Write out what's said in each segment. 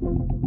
Some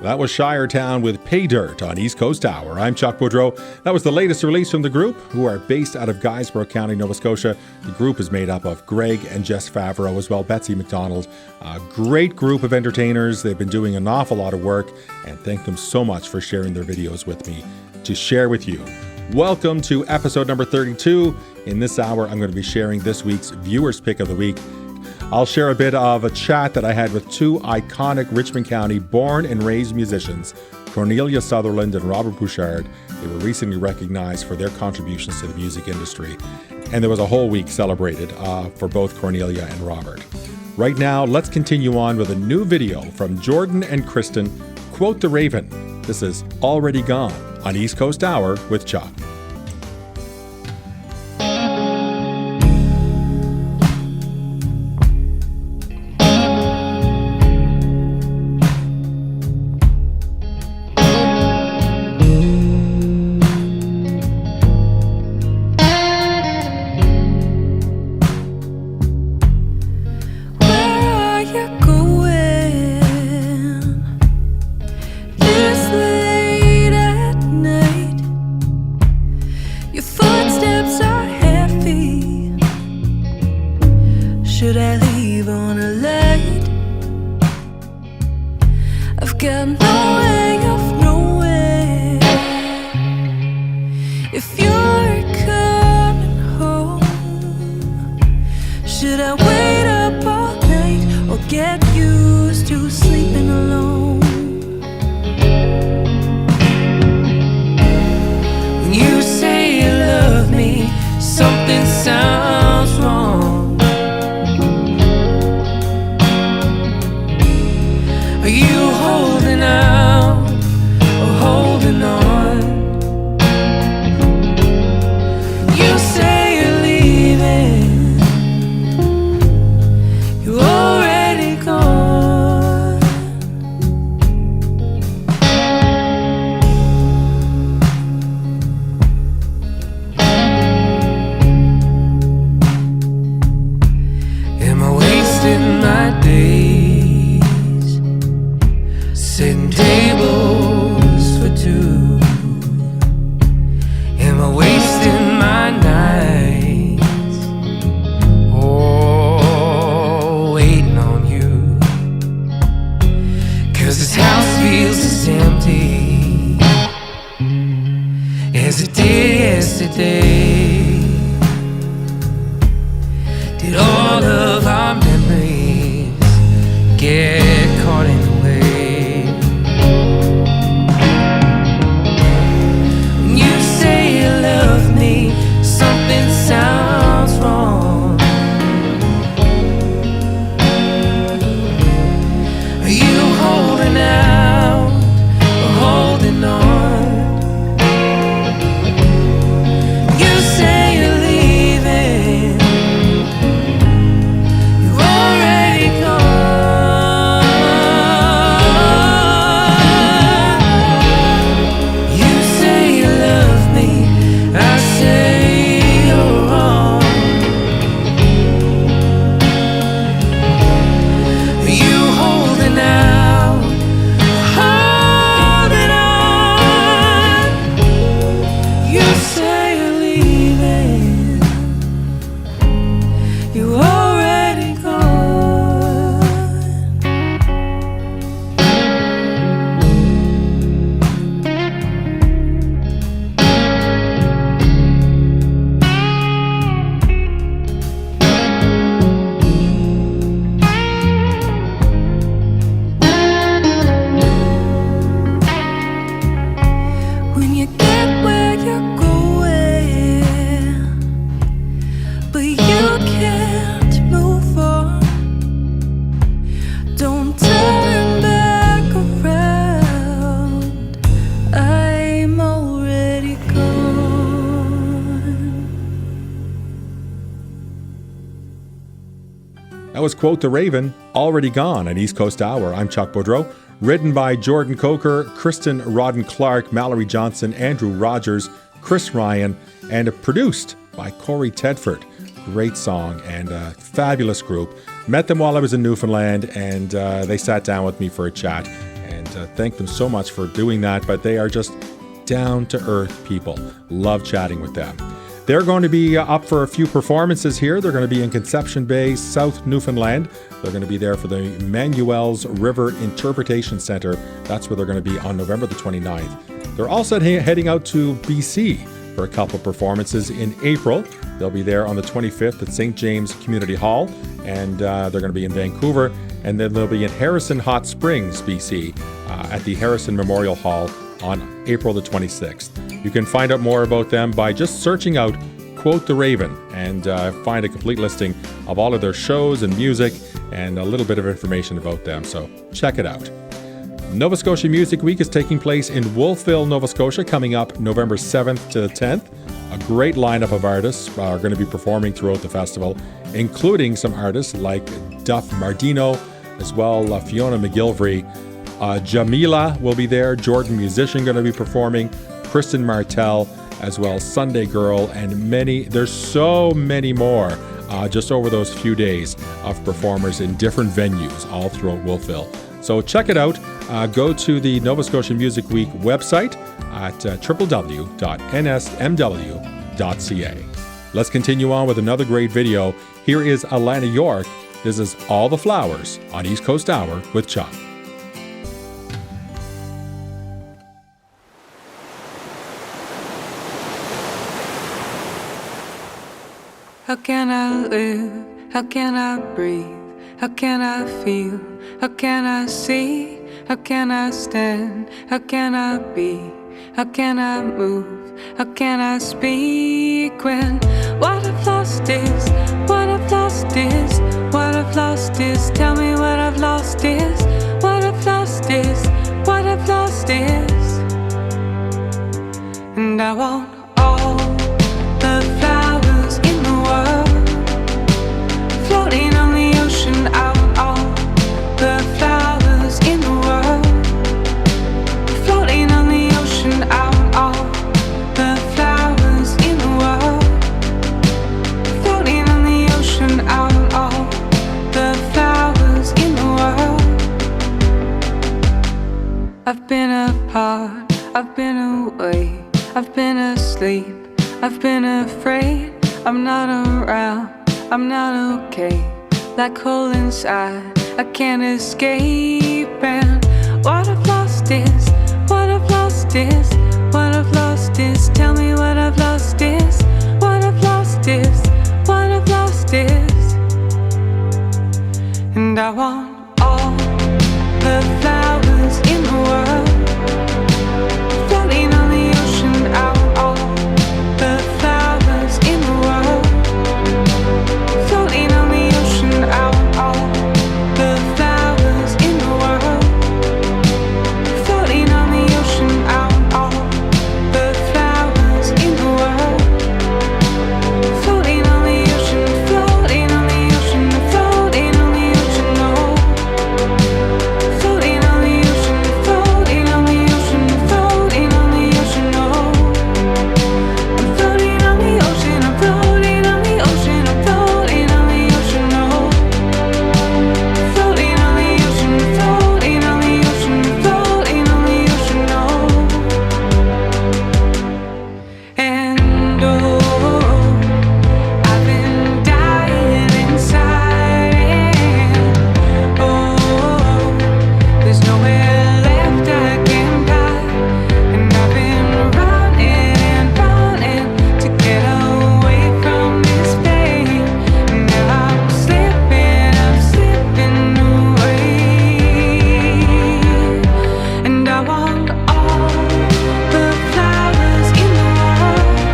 That was Shiretown with Pay Dirt on East Coast Hour. I'm Chuck Boudreau. That was the latest release from the group, who are based out of Guysborough County, Nova Scotia. The group is made up of Greg and Jess Favreau, as well Betsy McDonald. A great group of entertainers. They've been doing an awful lot of work, and thank them so much for sharing their videos with me to share with you. Welcome to episode number 32. In this hour, I'm going to be sharing this week's Viewers Pick of the Week. I'll share a bit of a chat that I had with two iconic Richmond County born and raised musicians, Cornelia Sutherland and Robert Bouchard. They were recently recognized for their contributions to the music industry, and there was a whole week celebrated for both Cornelia and Robert. Right now, let's continue on with a new video from Jordan and Kristen, Quote the Raven. This is Already Gone on East Coast Hour with Chuck. That was Quote the Raven, Already Gone on East Coast Hour. I'm Chuck Boudreau. Written by Jordan Coker, Kristen Rodden-Clark, Mallory Johnson, Andrew Rogers, Chris Ryan, and produced by Corey Tedford. Great song and a fabulous group. Met them while I was in Newfoundland, and they sat down with me for a chat. And thank them so much for doing that. But they are just down-to-earth people. Love chatting with them. They're going to be up for a few performances here. They're going to be in Conception Bay, South Newfoundland. They're going to be there for the Manuel's River Interpretation Centre. That's where they're going to be on November the 29th. They're also heading out to BC for a couple performances in April. They'll be there on the 25th at St. James Community Hall, and they're going to be in Vancouver, and then they'll be in Harrison Hot Springs, BC, at the Harrison Memorial Hall on April the 26th. You can find out more about them by just searching out Quote the Raven and find a complete listing of all of their shows and music and a little bit of information about them, so check it out. Nova Scotia Music Week is taking place in Wolfville, Nova Scotia, coming up November 7th to the 10th. A great lineup of artists are going to be performing throughout the festival, including some artists like Duff Mardino, as well Fiona McGilvery. Jamila will be there, Jordan Musician going to be performing, Kristen Martell, as well Sunday Girl, and there's so many more just over those few days of performers in different venues all throughout Wolfville. So check it out. Go to the Nova Scotia Music Week website at www.nsmw.ca. Let's continue on with another great video. Here is Alana York. This is All the Flowers on East Coast Hour with Chuck. How can I live? How can I breathe? How can I feel? How can I see? How can I stand? How can I be? How can I move? How can I speak when what I've lost is, what I've lost is, what I've lost is, tell me what I've lost is, what I've lost is, what I've lost is. And I want all the flowers in the world, floating on the ocean. I want all the flowers in the world, floating on the ocean. I want all the flowers in the world, floating on the ocean. I want all the flowers in the world. I've been apart, I've been away, I've been asleep, I've been afraid. I'm not around, I'm not okay. That hole inside, I can't escape. And what I've lost is, what I've lost is, what I've lost is, tell me what I've lost is, what I've lost is, what I've lost is. And I want all the flowers in the world, floating on the ocean. I want all the flowers in the world, floating on the ocean. I want all the flowers in the world, floating on the ocean. I want all the flowers in the world, floating on the ocean, floating on the ocean, floating on the ocean, oh, floating on the ocean, floating on the ocean, floating on the ocean, oh, I'm floating on the ocean, I'm floating on the ocean, I'm floating on the ocean, oh, floating on the ocean, floating on the ocean, floating on the ocean, oh, and oh, I've been dying inside, and oh, there's nowhere left I can hide, and I've been running and running to get away from this pain, and now I'm slipping away, and I want all the flowers in the world,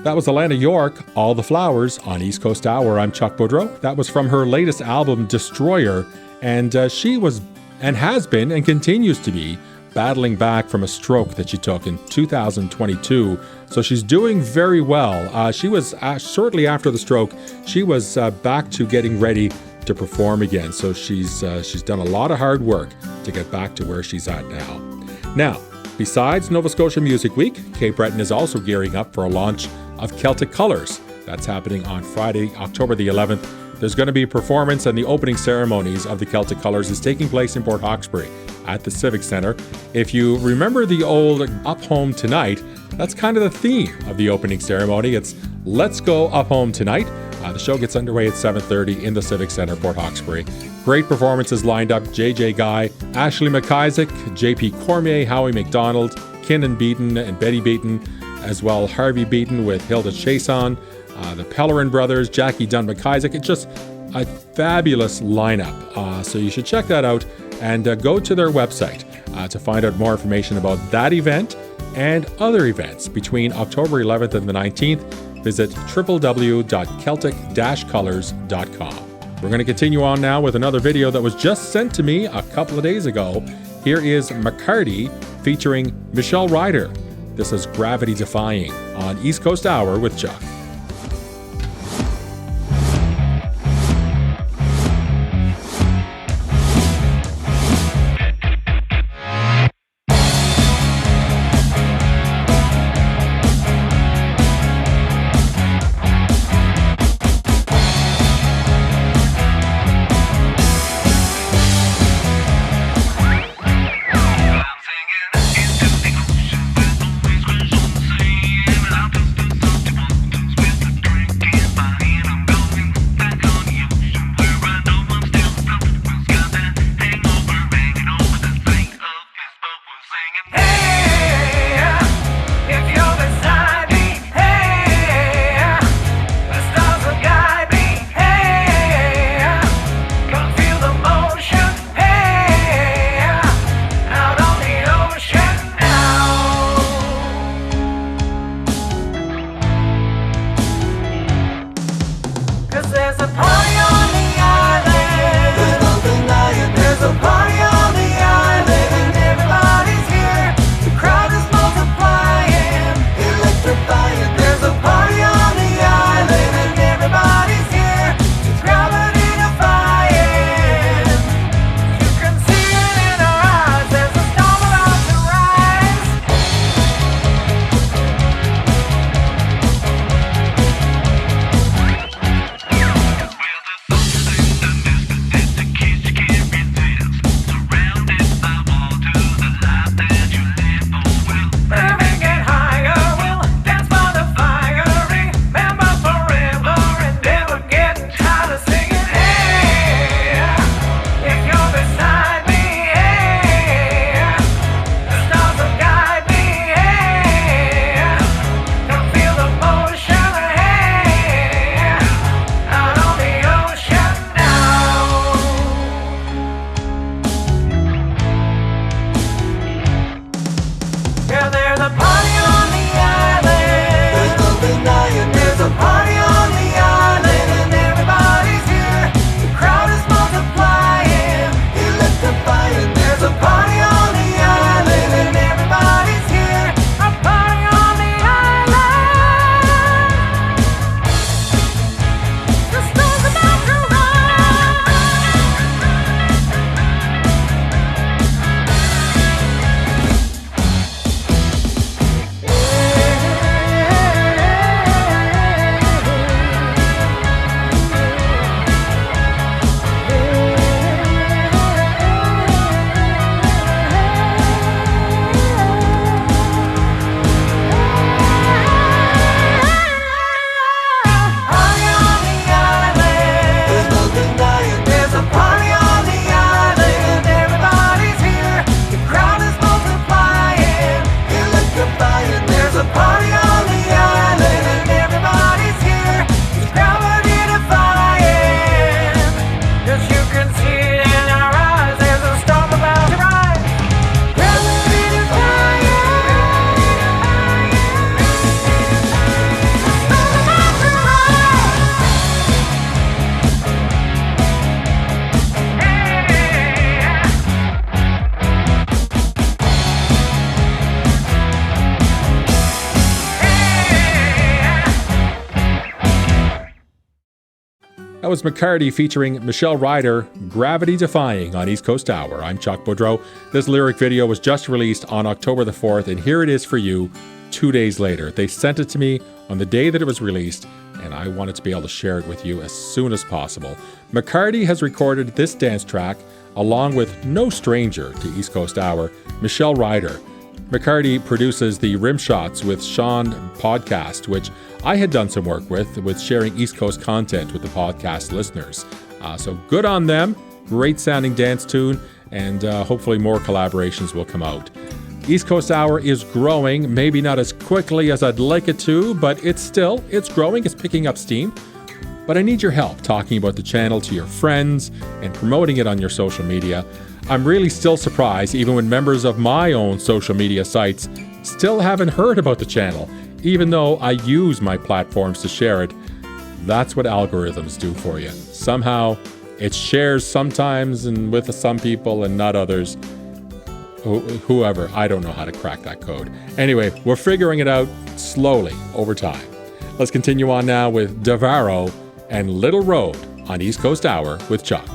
That was Alana York, All the Flowers on East Coast Hour. I'm Chuck Boudreau. That was from her latest album, Destroyer, and she was and has been and continues to be battling back from a stroke that she took in 2022. So she's doing very well. She was shortly after the stroke, she was back to getting ready to perform again. So she's done a lot of hard work to get back to where she's at now. Now, besides Nova Scotia Music Week, Cape Breton is also gearing up for a launch of Celtic Colours. That's happening on Friday, October the 11th. There's going to be a performance, and the opening ceremonies of the Celtic Colours is taking place in Port Hawkesbury at the Civic Centre. If you remember the old Up Home Tonight, that's kind of the theme of the opening ceremony. It's Let's Go Up Home Tonight. The show gets underway at 7:30 in the Civic Centre, Port Hawkesbury. Great performances lined up. JJ Guy, Ashley McIsaac, JP Cormier, Howie McDonald, Kinnan Beaton and Betty Beaton, as well Harvey Beaton with Hilda Chason, the Pellerin brothers, Jackie Dunn McIsaac. It's just a fabulous lineup. So you should check that out and go to their website to find out more information about that event and other events between October 11th and the 19th. Visit www.celtic-colors.com. We're going to continue on now with another video that was just sent to me a couple of days ago. Here is McCarty featuring Michelle Ryder. This is Gravity Defying on East Coast Hour with Chuck. was McCarty featuring Michelle Ryder, Gravity Defying on East Coast Hour. I'm Chuck Boudreau. This lyric video was just released on October the 4th, and here it is for you 2 days later. They sent it to me on the day that it was released, and I wanted to be able to share it with you as soon as possible. McCarty has recorded this dance track along with no stranger to East Coast Hour, Michelle Ryder. McCarty produces the Rim Shots with Sean podcast, which I had done some work with sharing East Coast content with the podcast listeners. So good on them. Great sounding dance tune, and hopefully more collaborations will come out. East Coast Hour is growing, maybe not as quickly as I'd like it to, but it's growing, it's picking up steam. But I need your help talking about the channel to your friends and promoting it on your social media. I'm really still surprised, even when members of my own social media sites still haven't heard about the channel, even though I use my platforms to share it. That's what algorithms do for you. Somehow, it shares sometimes and with some people and not others. Whoever, I don't know how to crack that code. Anyway, we're figuring it out slowly over time. Let's continue on now with Davaro and Little Road on East Coast Hour with Chuck.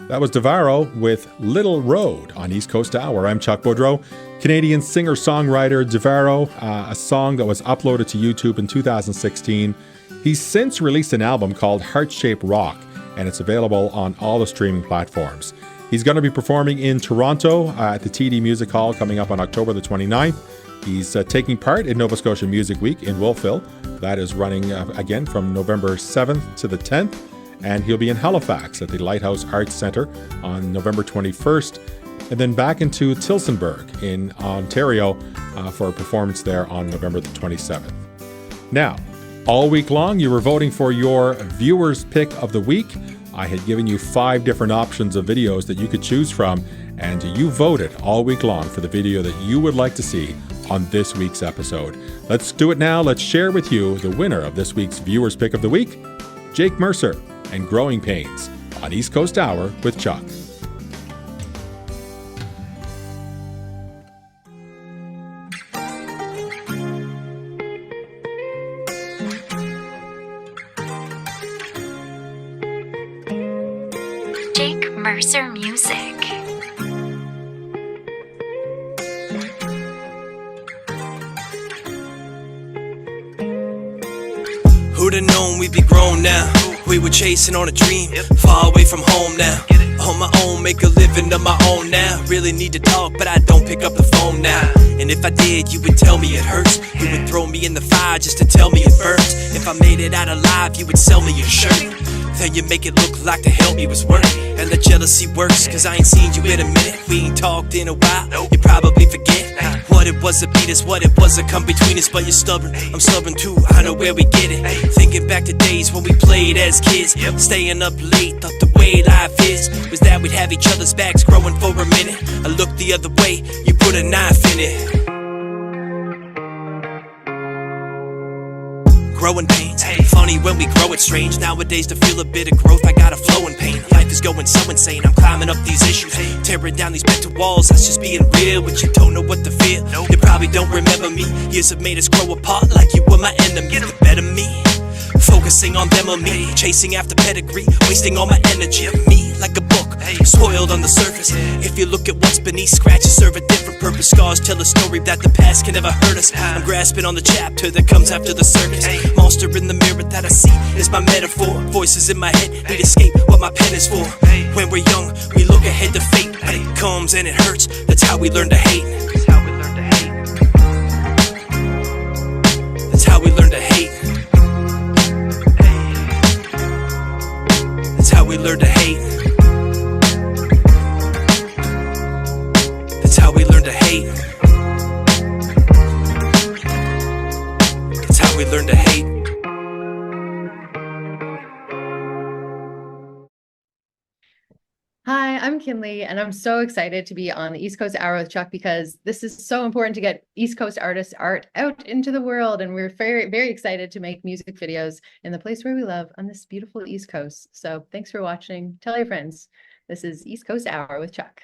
That was Davaro with Little Road on East Coast Hour. I'm Chuck Boudreau. Canadian singer-songwriter Davaro, a song that was uploaded to YouTube in 2016. He's since released an album called Heart-Shaped Rock, and it's available on all the streaming platforms. He's going to be performing in Toronto at the TD Music Hall coming up on October the 29th. He's taking part in Nova Scotia Music Week in Wolfville. That is running again from November 7th to the 10th. And he'll be in Halifax at the Lighthouse Arts Centre on November 21st. And then back into Tillsonburg in Ontario for a performance there on November the 27th. Now, all week long, you were voting for your viewer's pick of the week. I had given you 5 different options of videos that you could choose from, and you voted all week long for the video that you would like to see on this week's episode. Let's do it now. Let's share with you the winner of this week's viewer's pick of the week, Jake Mercer and Growing Pains on East Coast Hour with Chuck. Jake Mercer Music. Who'd have known we'd be grown now? We were chasing on a dream, far away from home now. On my own, make a living of my own now. Really need to talk, but I don't pick up the phone now. And if I did, you would tell me it hurts. You would throw me in the fire just to tell me it burns. If I made it out alive, you would sell me your shirt. Then you make it look like the help me was worth. And the jealousy works, cause I ain't seen you in a minute. We ain't talked in a while, you probably forget what it was to beat us, what it was to come between us. But you're stubborn, I'm stubborn too, I know where we get it. Thinking back to days when we played as kids, staying up late, thought the way life is was that we'd have each other's backs growing for a minute. I looked the other way, you put a knife in it. Growing pains, funny when we grow, it's strange. Nowadays to feel a bit of growth, I got a flowing pain. Life is going so insane, I'm climbing up these issues, tearing down these mental walls. That's just being real, but you don't know what to feel. You probably don't remember me, years have made us grow apart like you were my enemy. The better me, focusing on them or me, chasing after pedigree, wasting all my energy. Me like a book, spoiled on the surface. If you look at what's beneath, scratches serve a different purpose. Scars tell a story that the past can never hurt us. I'm grasping on the chapter that comes after the circus. Monster in the mirror that I see is my metaphor. Voices in my head need escape, what my pen is for. When we're young, we look ahead to fate, but it comes and it hurts. That's how we learn to hate. That's how we learn to hate. That's how we learn to hate. That's how we learn to hate. That's how we learn to hate. That's how we learn to hate. Hi, I'm Kinley, and I'm so excited to be on the East Coast Hour with Chuck because this is so important to get East Coast artists' art out into the world. And we're very, very excited to make music videos in the place where we love on this beautiful East Coast. So thanks for watching. Tell your friends. This is East Coast Hour with Chuck.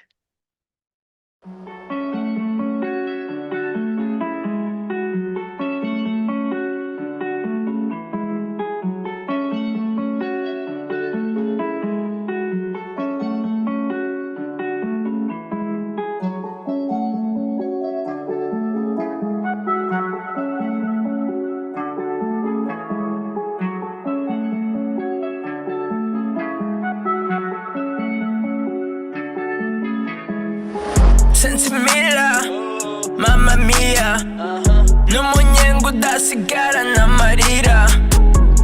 Sentimila, mamma mia n'umunyenga udasigara n'amarira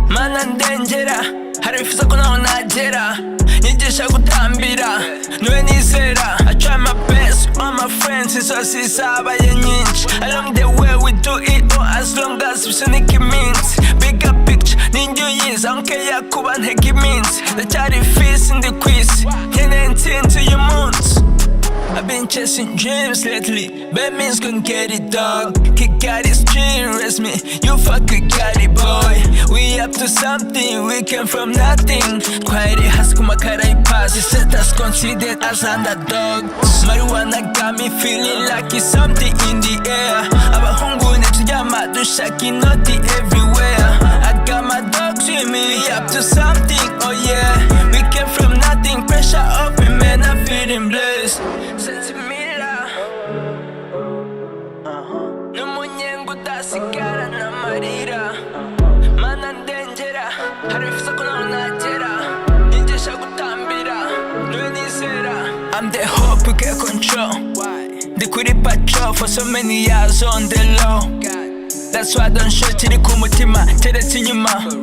mana ndengera hari ibifuza ko naho nagera nyigisha gutambira niwe nizera I try my best with all my friends inzozi zabaye nyinshi along the way we do it all as long as bisunika iminsi bigger picture ninjye uyizi aho nkeya kuba ntega iminsi ndacyari fisi ndi ku isi nkeneye intsinzi uyu munsi I've been chasing dreams lately, bad means couldn't get it, dog. Kick out his dream, rest me, you fucking got it, boy. We up to something, we came from nothing. Quiet has come a caray pass, you set us considered as underdogs. Marijuana got me feeling like it's something in the air. Abahungu netujama dushaki naughty everywhere. I got my dogs with me, we up to something, oh yeah. We came from nothing, pressure off me, man, I'm feeling blessed. Sentimila n'umunyenga udasigara n'amarira mana ndengera hari ibifuza ko naho nagera nyigisha gutambira niwe nizera I'm the hope you get control the quit it patrol for so many years on the low. That's why I don't show to the kumutima, tell it in your mouth.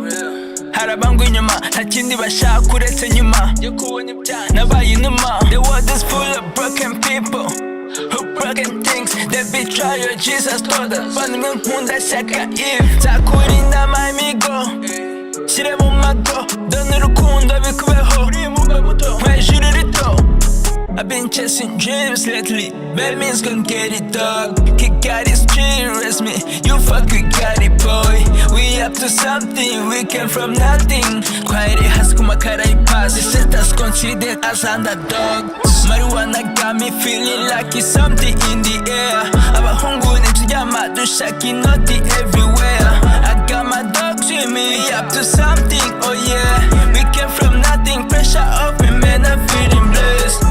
Harabangu nyuma, hakindi basha kuretse nyuma. Nabaye inuma. The world is full of broken people who broken things. They betray you, Jesus told us. Running on Munda Shaka Eve. Takurinda my amigo. Shire mu mago. Done urukundo bikubeho. Mwejuru rito. I've been chasing dreams lately. Bad means gon' get it, dog. Kick out his dream, rest me. You fuck, we got it, boy. We up to something, we came from nothing. Quiet has come a caray pass. They set us considered as underdog. Marijuana got me feeling like it's something in the air. Abahungu nitujama, dushaki naughty everywhere. I got my dogs with me, we up to something, oh yeah. We came from nothing, pressure off me, man, I'm feeling blessed.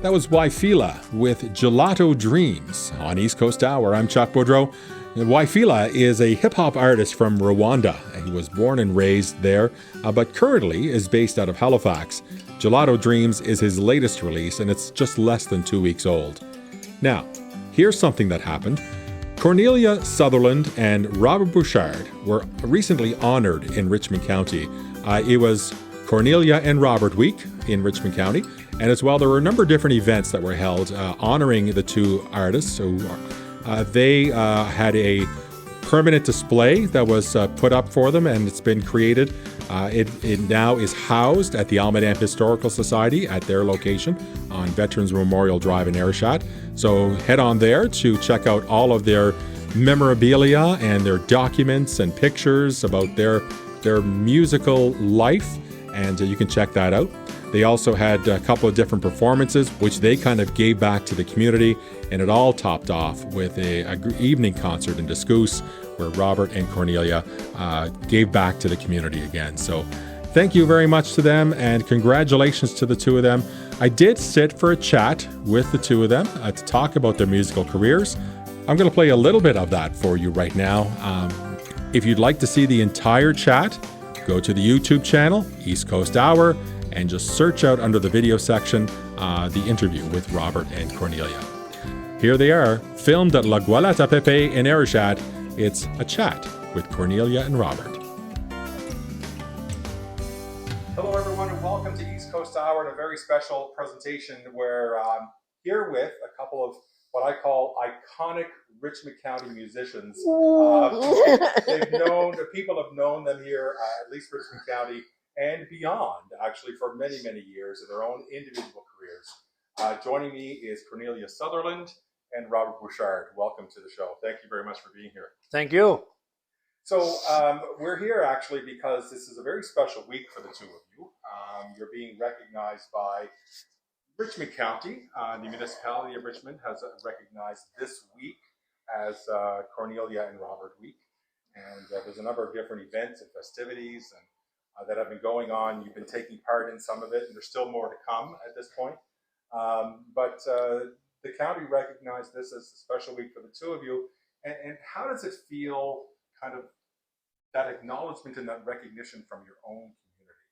That was Waifila with Gelato Dreams on East Coast Hour. I'm Chuck Boudreau. Waifila is a hip-hop artist from Rwanda. He was born and raised there, but currently is based out of Halifax. Gelato Dreams is his latest release, and it's just less than 2 weeks old. Now, here's something that happened. Cornelia Sutherland and Robert Bouchard were recently honored in Richmond County. It was Cornelia and Robert Week in Richmond County. And as well, there were a number of different events that were held honoring the two artists. So they had a permanent display that was put up for them, and it's been created. It now is housed at the Almadam Historical Society at their location on Veterans Memorial Drive in Ayrshire. So head on there to check out all of their memorabilia and their documents and pictures about their musical life, and you can check that out. They also had a couple of different performances, which they kind of gave back to the community, and it all topped off with an evening concert in Discoos, where Robert and Cornelia gave back to the community again. So thank you very much to them, and congratulations to the two of them. I did sit for a chat with the two of them to talk about their musical careers. I'm going to play a little bit of that for you right now. If you'd like to see the entire chat, go to the YouTube channel, East Coast Hour, and just search out under the video section the interview with Robert and Cornelia. Here they are, filmed at La Gualata Pepe in Ayrshire. It's a chat with Cornelia and Robert. Hello everyone, and welcome to East Coast Hour, and a very special presentation where I'm here with a couple of what I call iconic Richmond County musicians. People have known them here, at least Richmond County, and beyond, actually, for many, many years in their own individual careers. Joining me is Cornelia Sutherland and Robert Bouchard. Welcome to the show. Thank you very much for being here. Thank you. So we're here actually because this is a very special week for the two of you. You're being recognized by Richmond County. The municipality of Richmond has recognized this week as Cornelia and Robert Week. And there's a number of different events and festivities and that have been going on. You've been taking part in some of it, and there's still more to come at this point. But the county recognized this as a special week for the two of you. And how does it feel, kind of, that acknowledgement and that recognition from your own community?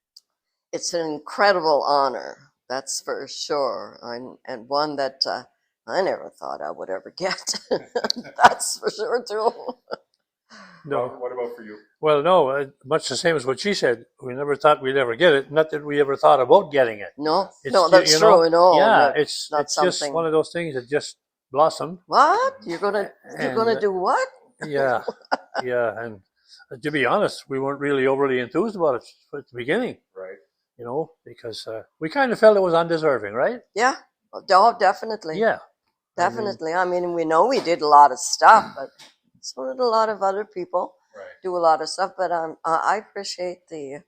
It's an incredible honor, that's for sure, and one that I never thought I would ever get. That's for sure, too. No. What about for you? Well, no, much the same as what she said. We never thought we'd ever get it. Not that we ever thought about getting it. No, It's no, ju- that's you know, true. No, Yeah, no, it's not just something. one of those things that just blossomed. What? You're gonna And, do what? Yeah, yeah. And to be honest, we weren't really overly enthused about it at the beginning, Right. you know, because we kind of felt it was undeserving, right? Yeah, oh, definitely. Yeah. Definitely. I mean, we know we did a lot of stuff, but so did a lot of other people Right. do a lot of stuff. But I appreciate the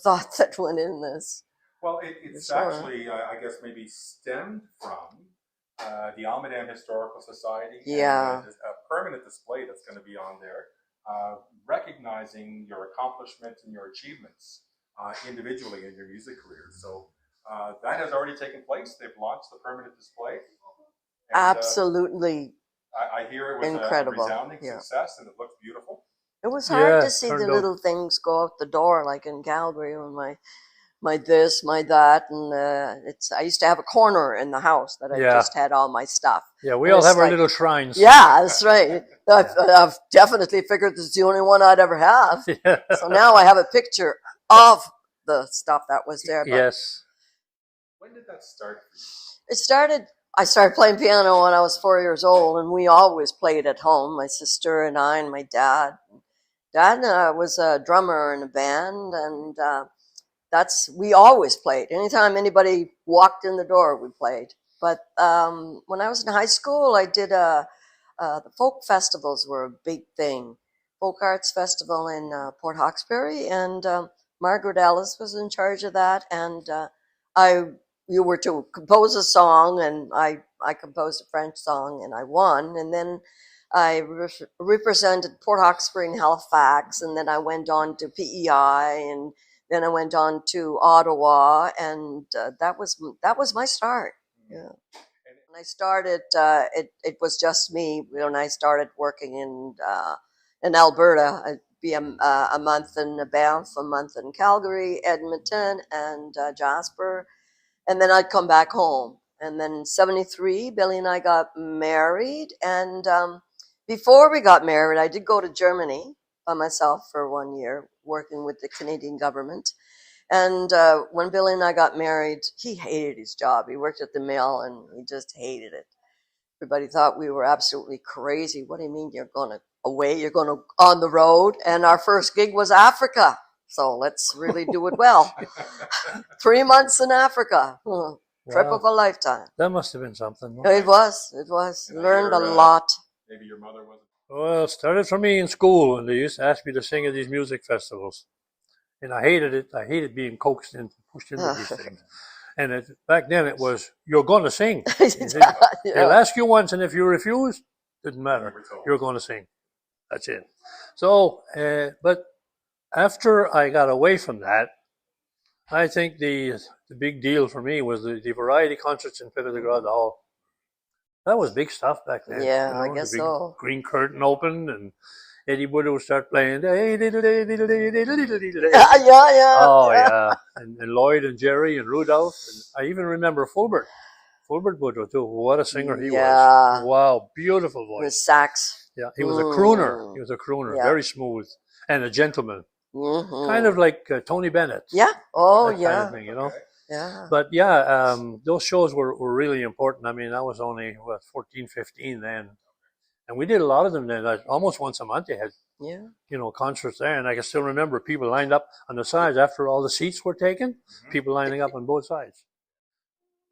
thought that went in this. Well, it's Sure. actually, I guess, maybe stemmed from the Almaden Historical Society. Yeah. And, a permanent display that's going to be on there, recognizing your accomplishments and your achievements individually in your music career. So that has already taken place. They've launched the permanent display. And, Absolutely I hear it was incredible. a resounding success, and it looks beautiful. It was hard Yeah, to see the turned out- little things go out the door, like in Calgary, when my this, my that, and I used to have a corner in the house that I Yeah. just had all my stuff. Yeah, we And all it's have our like- little shrines. Yeah, that's right. I've definitely figured this is the only one I'd ever have. Yeah. So now I have a picture of the stuff that was there. But Yes. When did that start for you? I started playing piano when I was 4 years old, and we always played at home, my sister and I and my dad. Dad was a drummer in a band, and we always played. Anytime anybody walked in the door, we played. But when I was in high school, I did the folk festivals were a big thing. Folk Arts Festival in Port Hawkesbury, and Margaret Ellis was in charge of that. And you were to compose a song, and I composed a French song, and I won. And then I represented Port Hawkesbury and Halifax, and then I went on to PEI, and then I went on to Ottawa, and that was my start. Yeah. When I started, it was just me. When I started working in Alberta, I'd be a month in Banff, a month in Calgary, Edmonton, and Jasper, and then I'd come back home. And then in '73, Billy and I got married, and before we got married, I did go to Germany by myself for 1 year, working with the Canadian government. And when Billy and I got married, he hated his job. He worked at the mill, and he just hated it. Everybody thought we were absolutely crazy. What do you mean you're going away? You're going on the road? And our first gig was Africa. So let's really do it well. 3 months in Africa. Trip Wow. of a lifetime. That must have been something. It was. And I Learned a hear, lot. Maybe your mother wasn't. Well, it started for me in school, and they used to ask me to sing at these music festivals. And I hated it. I hated being coaxed and pushed into these things. And back then it was, you're going to sing. They'll ask you once, and if you refuse, didn't matter. You're going to sing. That's it. So, but after I got away from that, I think the big deal for me was the variety concerts in Pitter de Grad Hall. That was big stuff back then. Yeah, I the guess big so. Green curtain opened, and Eddie Wood would start playing. Yeah. Oh yeah, and Lloyd and Jerry and Rudolph, and I even remember Fulbert Woodrow too. What a singer he Yeah. was! Wow, beautiful With voice. sax. Yeah, he was a crooner. He was a crooner, Yeah. very smooth and a gentleman, Mm-hmm. kind of like Tony Bennett. Yeah. Oh, that kind yeah. of thing, you know. Yeah. But yeah, those shows were really important. I mean, I was only 14, 15 then, and we did a lot of them then. Almost once a month they had, Yeah. concerts there, and I can still remember people lined up on the sides after all the seats were taken. People lining up on both sides.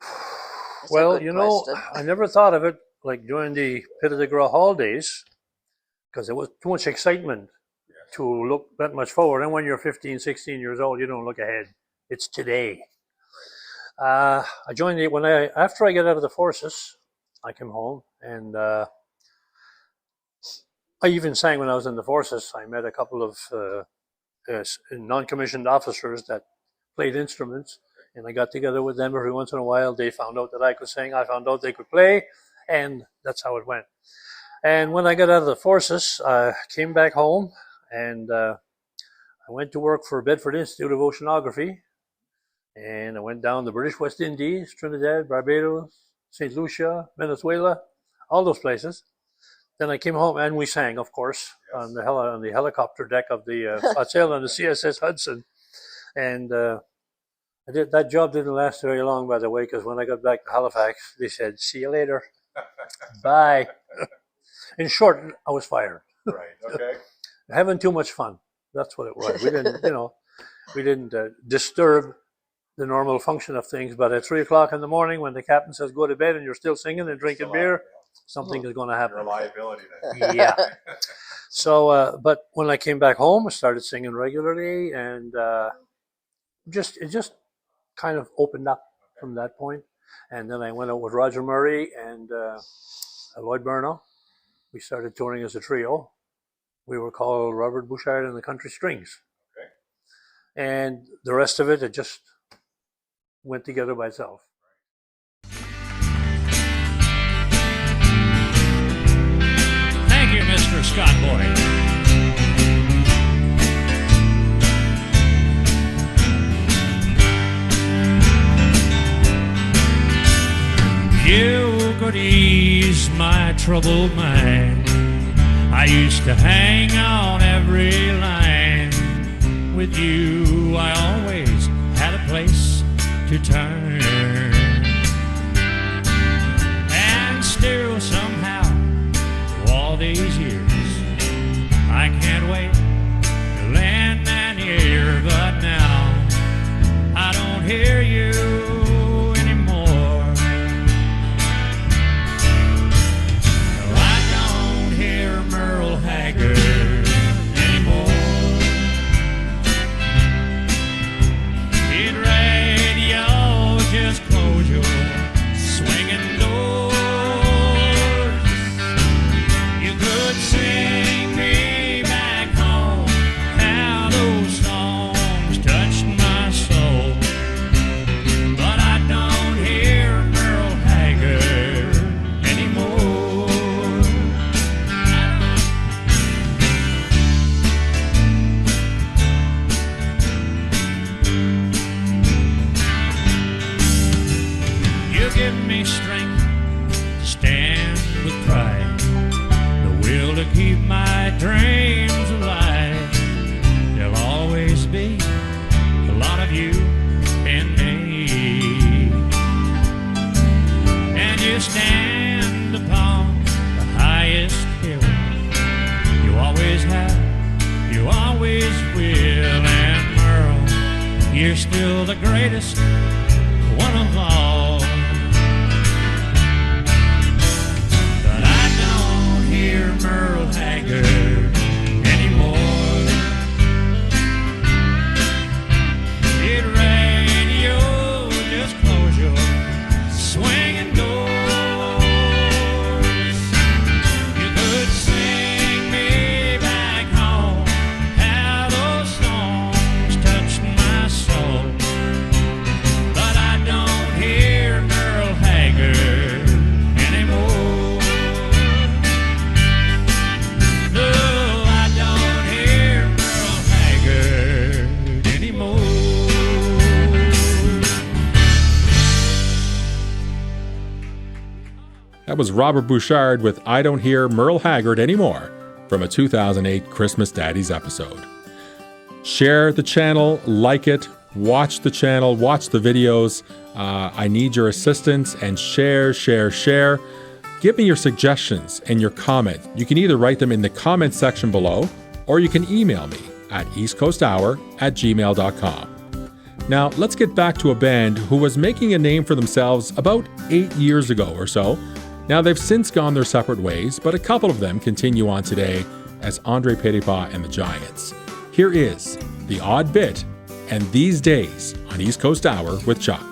That's a Well, good question. I never thought of it like during the Pitter de Grad Hall days, because there was too much excitement to look that much forward. And when you're 15, 16 years old, you don't look ahead. It's today. I joined it after I got out of the forces. I came home, and I even sang when I was in the forces. I met a couple of non-commissioned officers that played instruments, and I got together with them every once in a while. They found out that I could sing. I found out they could play, and that's how it went. And when I got out of the forces, I came back home, and I went to work for Bedford Institute of Oceanography, and I went down the British West Indies, Trinidad, Barbados, St. Lucia, Venezuela, all those places. Then I came home, and we sang, of course, on the helicopter deck of the Foxelle on the CSS Hudson. And that job didn't last very long, by the way, because when I got back to Halifax, they said, "See you later, bye." In short, I was fired. Right. Okay. Having too much fun. That's what it was. We didn't, we didn't disturb the normal function of things. But at 3 o'clock in the morning, when the captain says go to bed and you're still singing and drinking beer, something is going to happen. Your liability then. Yeah. So, but when I came back home, I started singing regularly, and it just kind of opened up from that point. And then I went out with Roger Murray and Lloyd Burnell. We started touring as a trio. We were called Robert Bouchard and the Country Strings. Okay. And the rest of it just went together by itself. Thank you, Mr. Scott Boyd. You could ease my troubled mind. I used to hang on every line. With you, I always had a place to turn. And still somehow, all these years, I can't wait to lend an ear. But now, I don't hear you anymore. No, I don't hear Merle Haggard anymore. Hit radio, just close your swinging doors. You could sing me back home, how those songs touched my soul. But I don't hear Merle Haggard anymore. You give me strength to stand with pride, the will to keep my dreams alive. There'll always be a lot of you in me, and you stand upon the highest hill. You always have, you always will. And Merle, you're still the greatest one of all. But I don't hear Merle Haggard anymore. Hit radio, just close your swinging doors. You could sing me back home, how those songs touched my soul. But I don't hear Merle Haggard anymore. No, I don't hear Merle Haggard anymore. That was Robert Bouchard with I Don't Hear Merle Haggard Anymore from a 2008 Christmas Daddies episode. Share the channel, like it, watch the channel, watch the videos. I need your assistance, and share. Give me your suggestions and your comments. You can either write them in the comment section below, or you can email me at eastcoasthour@gmail.com. Now, let's get back to a band who was making a name for themselves about 8 years ago or so. Now, they've since gone their separate ways, but a couple of them continue on today as Andre Petipa and the Giants. Here is The Odd Bit and These Days on East Coast Hour with Chuck.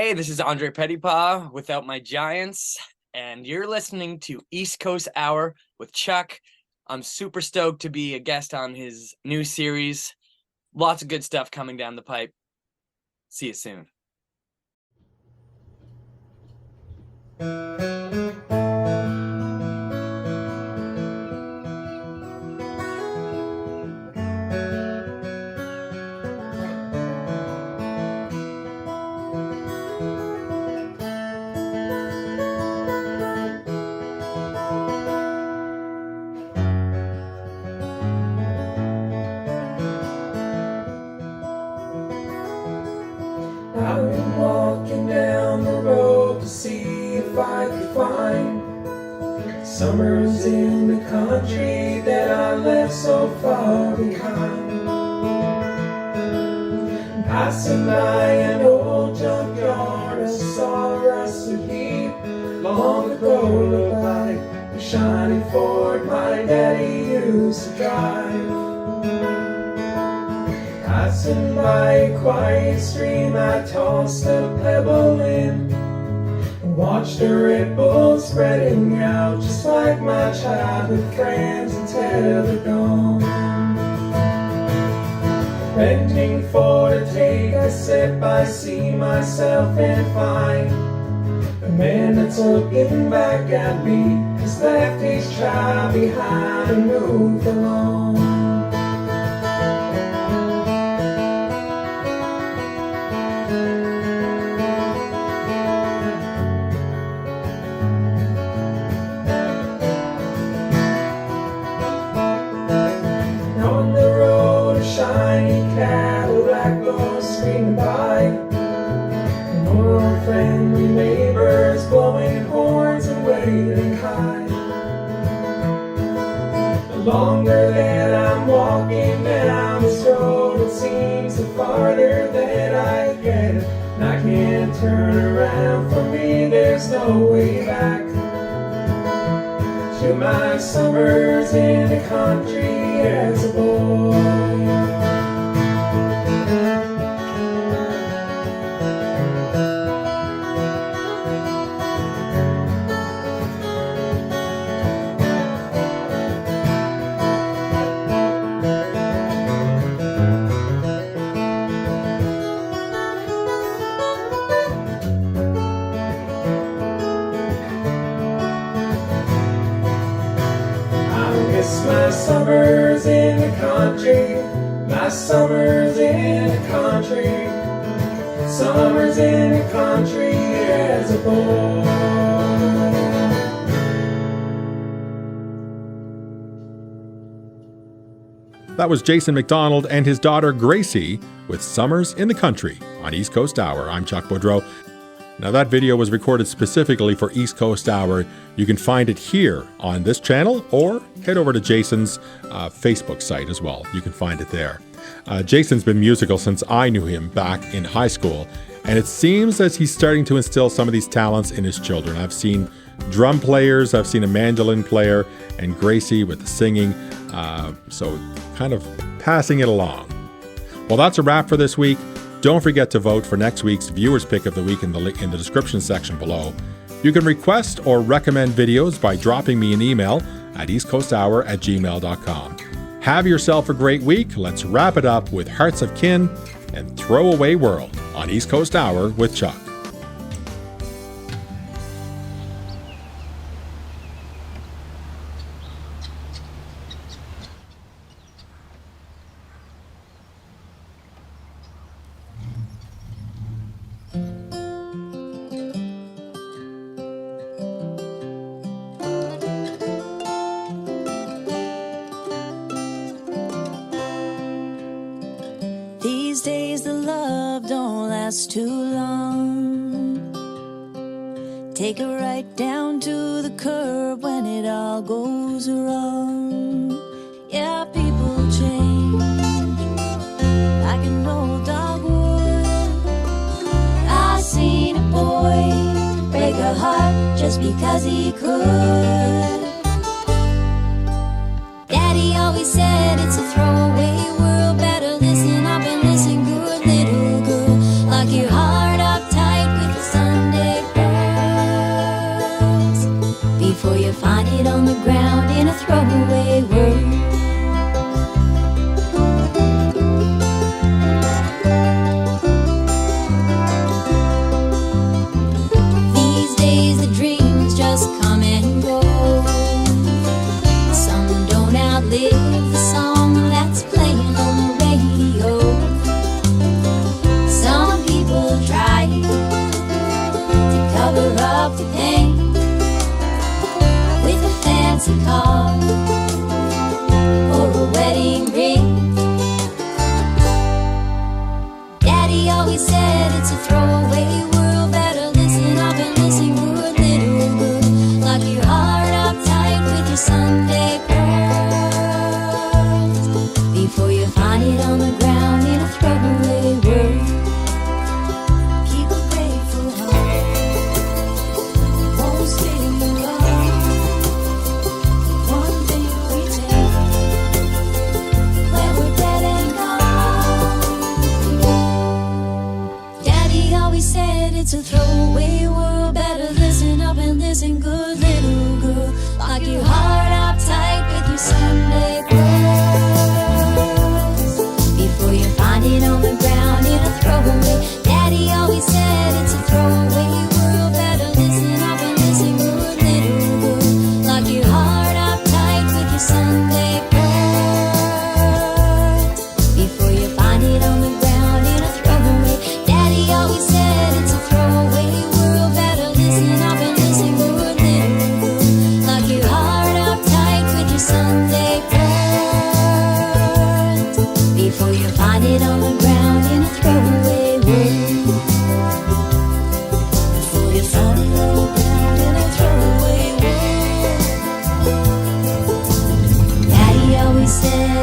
Hey, this is Andre Pettypaw without my Giants, and you're listening to East Coast Hour with Chuck. I'm super stoked to be a guest on his new series. Lots of good stuff coming down the pipe. See you soon. I've been walking down the road to see if I could find summers in the country that I left so far behind. Passing by an old junkyard, I saw a rusted heap long ago, looked like the shiny Ford my daddy used to drive. Passing by a quiet stream, I tossed a pebble in and watched the ripples spreading out, just like my childhood friends until they're gone. Bending for to take a sip, I see myself and find the man that's looking back at me has left his child behind and moved along. On the road, a shiny Cadillac goes screaming by, and more friendly neighbors blowing horns and waving high. The longer that I'm walking down this road, it seems the farther that I get, and I can't turn around. For me, there's no way back to my summers in the country as a boy. My summers in the country, my summers in the country, summers in the country as a boy. That was Jason McDonald and his daughter Gracie with Summers in the Country on East Coast Hour. I'm Chuck Boudreau. Now, that video was recorded specifically for East Coast Hour. You can find it here on this channel or head over to Jason's Facebook site as well. You can find it there. Jason's been musical since I knew him back in high school, and it seems that he's starting to instill some of these talents in his children. I've seen drum players, I've seen a mandolin player, and Gracie with the singing, so kind of passing it along. Well, that's a wrap for this week. Don't forget to vote for next week's Viewers Pick of the Week in the description section below. You can request or recommend videos by dropping me an email at eastcoasthour@gmail.com. Have yourself a great week. Let's wrap it up with Hearts of Kin and Throwaway World on East Coast Hour with Chuck. These days the love don't last too long. Take a right down to the curb when it all goes wrong. Yeah, people change like an old dogwood. I seen a boy break a heart just because he could. Daddy always said it's a throwaway world. Better listen up and listen good, little girl. Lock your heart up tight with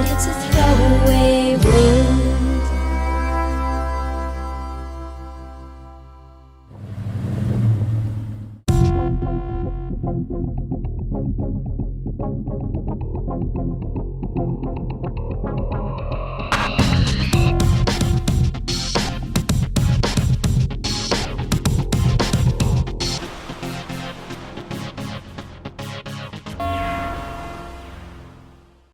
it's a throwaway.